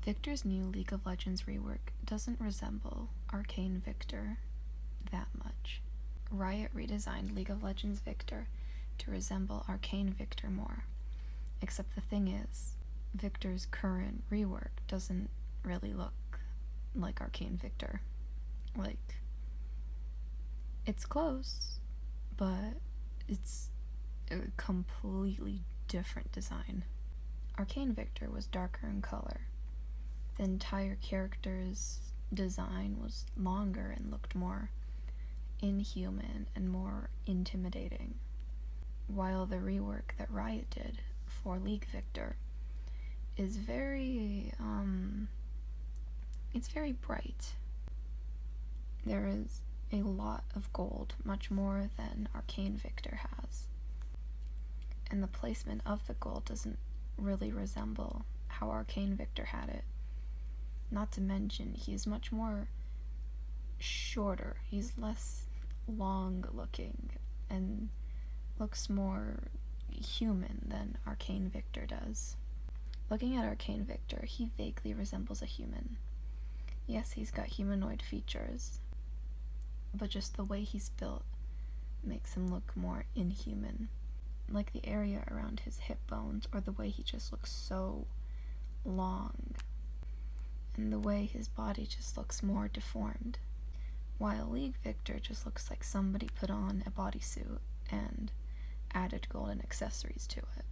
Viktor's new League of Legends rework doesn't resemble Arcane Viktor that much. Riot redesigned League of Legends Viktor to resemble Arcane Viktor more. Except the thing is, Viktor's current rework doesn't really look like Arcane Viktor. Like, it's close, but it's a completely different design. Arcane Viktor was darker in color. The entire character's design was longer and looked more inhuman and more intimidating, while the rework that Riot did for League Viktor is it's very bright. There is a lot of gold, much more than Arcane Viktor has, and the placement of the gold doesn't really resemble how Arcane Viktor had it. Not to mention, he's much more shorter. He's less long looking and looks more human than Arcane Viktor does. Looking at Arcane Viktor, he vaguely resembles a human. Yes, he's got humanoid features, but just the way he's built makes him look more inhuman. Like the area around his hip bones, or the way he just looks so long, and the way his body just looks more deformed. While League Viktor just looks like somebody put on a bodysuit and added golden accessories to it.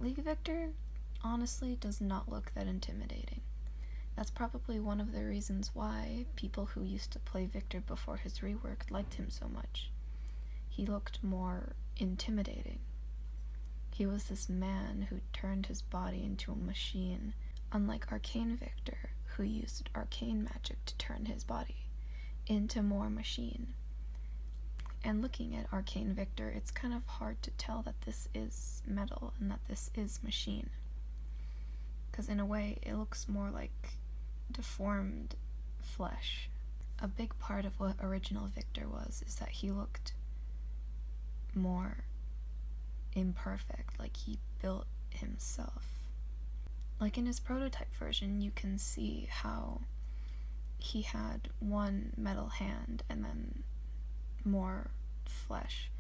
League Viktor honestly does not look that intimidating. That's probably one of the reasons why people who used to play Viktor before his rework liked him so much. He looked more intimidating. He was this man who turned his body into a machine, unlike Arcane Viktor, who used arcane magic to turn his body into more machine. And looking at Arcane Viktor, it's kind of hard to tell that this is metal and that this is machine. Because in a way, it looks more like deformed flesh. A big part of what original Viktor was is that he looked more imperfect, like he built himself. Like in his prototype version, you can see how he had one metal hand and then more flesh.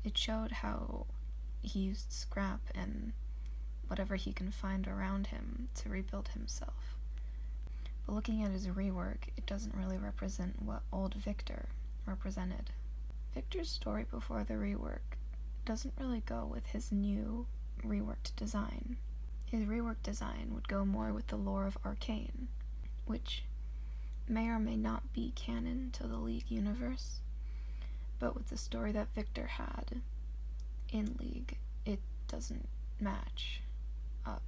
It showed how he used scrap and whatever he can find around him to rebuild himself. But looking at his rework, it doesn't really represent what old Viktor represented. Viktor's story before the rework doesn't really go with his new reworked design. His reworked design would go more with the lore of Arcane, which may or may not be canon to the League universe, but with the story that Viktor had in League, it doesn't match up.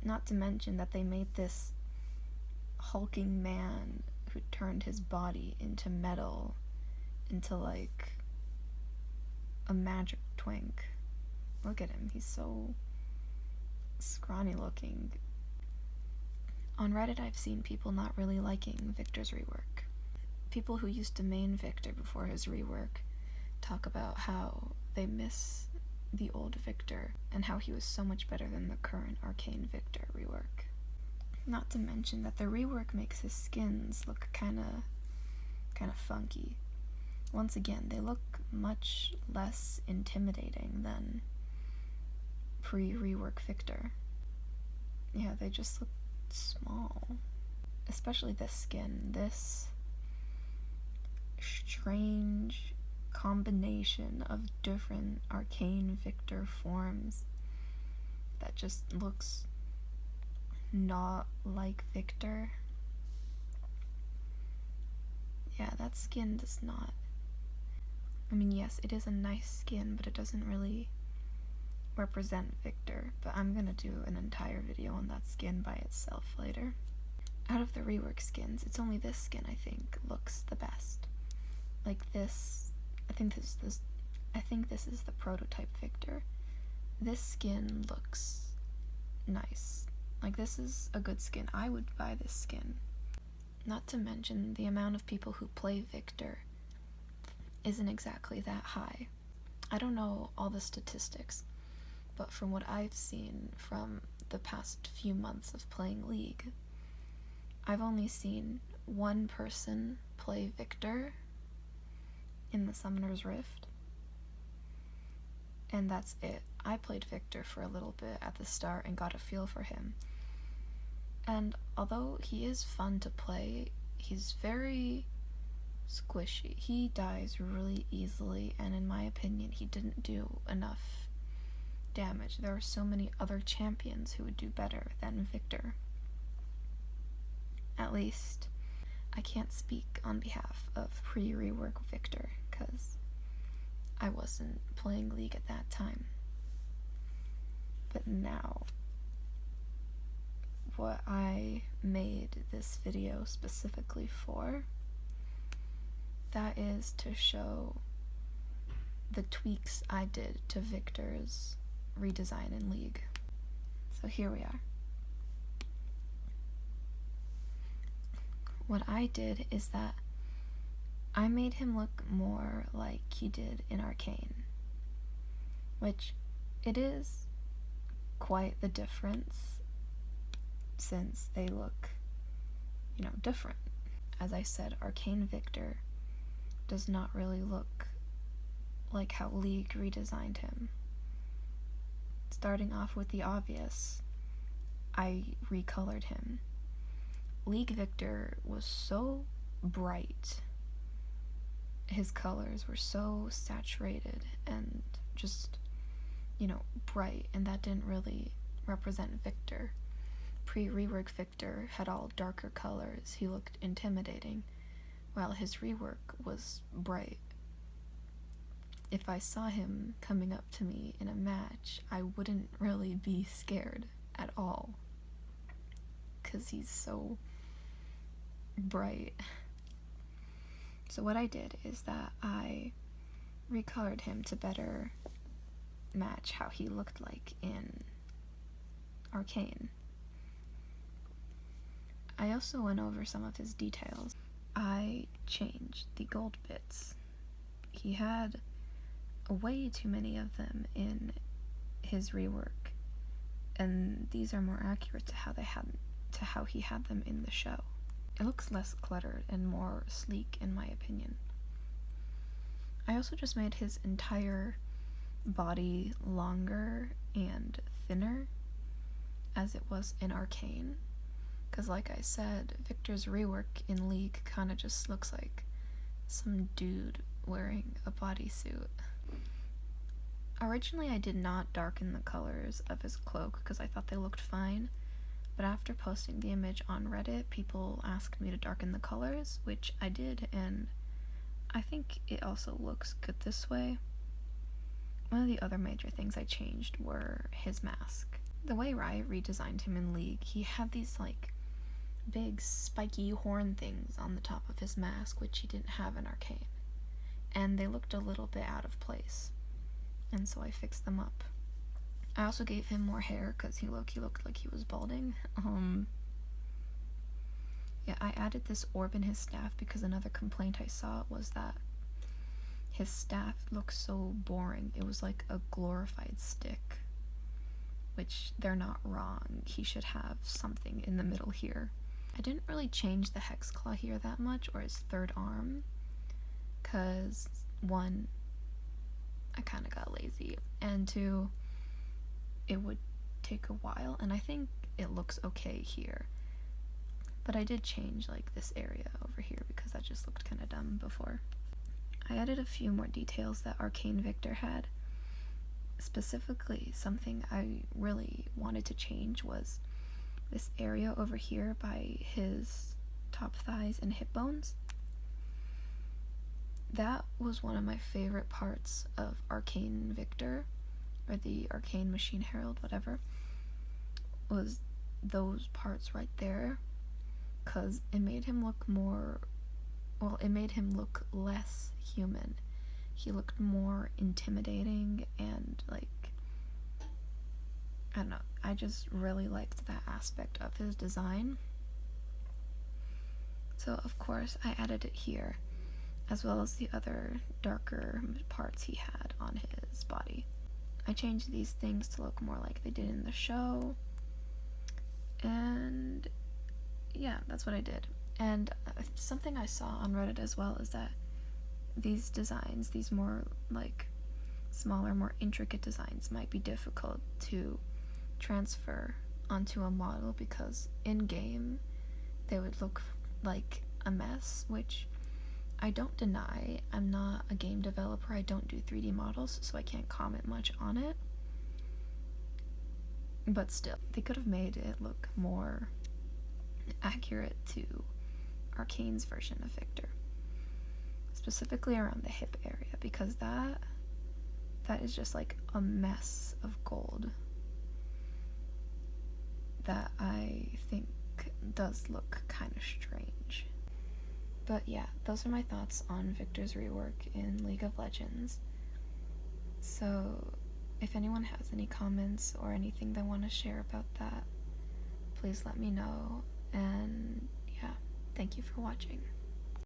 Not to mention that they made this hulking man who turned his body into metal into like a magic twink. Look at him, he's so scrawny looking. On Reddit, I've seen people not really liking Viktor's rework. People who used to main Viktor before his rework talk about how they miss the old Viktor and how he was so much better than the current Arcane Viktor rework. Not to mention that the rework makes his skins look kinda funky. Once again, they look much less intimidating than pre-rework Viktor. Yeah, they just look small. Especially this skin. This strange combination of different Arcane Viktor forms that just looks not like Viktor. Yeah, that skin does not. I mean, yes, it is a nice skin, but it doesn't really represent Viktor. But I'm gonna do an entire video on that skin by itself later. Out of the rework skins, it's only this skin I think looks the best. Like this, I think this is the prototype Viktor. This skin looks nice. Like, this is a good skin. I would buy this skin. Not to mention the amount of people who play Viktor isn't exactly that high. I don't know all the statistics, but from what I've seen from the past few months of playing League, I've only seen one person play Viktor in the Summoner's Rift, and that's it. I played Viktor for a little bit at the start and got a feel for him. And although he is fun to play, he's very squishy. He dies really easily, and in my opinion, he didn't do enough damage. There are so many other champions who would do better than Viktor. At least, I can't speak on behalf of pre-rework Viktor, because I wasn't playing League at that time. But now, what I made this video specifically for, that is to show the tweaks I did to Viktor's redesign in League. So here we are. What I did is that I made him look more like he did in Arcane, which it is quite the difference since they look, different. As I said, Arcane Viktor does not really look like how League redesigned him. Starting off with the obvious, I recolored him. League Viktor was so bright. His colors were so saturated and just, bright, and that didn't really represent Viktor. Pre-rework Viktor had all darker colors. He looked intimidating, while his rework was bright. If I saw him coming up to me in a match, I wouldn't really be scared at all, because he's so bright. So what I did is that I recolored him to better match how he looked like in Arcane. I also went over some of his details. I changed the gold bits. He had way too many of them in his rework, and these are more accurate to how he had them in the show. It looks less cluttered and more sleek, in my opinion. I also just made his entire body longer and thinner, as it was in Arcane, because like I said, Viktor's rework in League kind of just looks like some dude wearing a bodysuit. Originally, I did not darken the colors of his cloak because I thought they looked fine, but after posting the image on Reddit, people asked me to darken the colors, which I did, and I think it also looks good this way. One of the other major things I changed were his mask. The way Riot redesigned him in League, he had these big spiky horn things on the top of his mask, which he didn't have in Arcane, and they looked a little bit out of place, and so I fixed them up. I also gave him more hair because he looked like he was balding. Yeah, I added this orb in his staff because another complaint I saw was that his staff looked so boring. It was like a glorified stick, which they're not wrong. He should have something in the middle here. I didn't really change the hex claw here that much, or his third arm, because 1, I kind of got lazy, and 2, it would take a while, and I think it looks okay here. But I did change this area over here because that just looked kind of dumb before. I added a few more details that Arcane Viktor had. Specifically, something I really wanted to change was this area over here by his top thighs and hip bones. That was one of my favorite parts of Arcane Viktor, or the Arcane Machine Herald, whatever, was those parts right there, because it made him look less human. He looked more intimidating, and I don't know, I just really liked that aspect of his design. So of course I added it here, as well as the other darker parts he had on his body. I changed these things to look more like they did in the show, that's what I did. And something I saw on Reddit as well is that these designs, these more like smaller, more intricate designs, might be difficult to transfer onto a model because in game they would look like a mess, which I don't deny. I'm not a game developer, I don't do 3D models, so I can't comment much on it. But still, they could have made it look more accurate to Arcane's version of Viktor, specifically around the hip area, because that is just like a mess of gold that I think does look kind of strange. But yeah, those are my thoughts on Viktor's rework in League of Legends. So if anyone has any comments or anything they want to share about that, please let me know. And yeah, thank you for watching.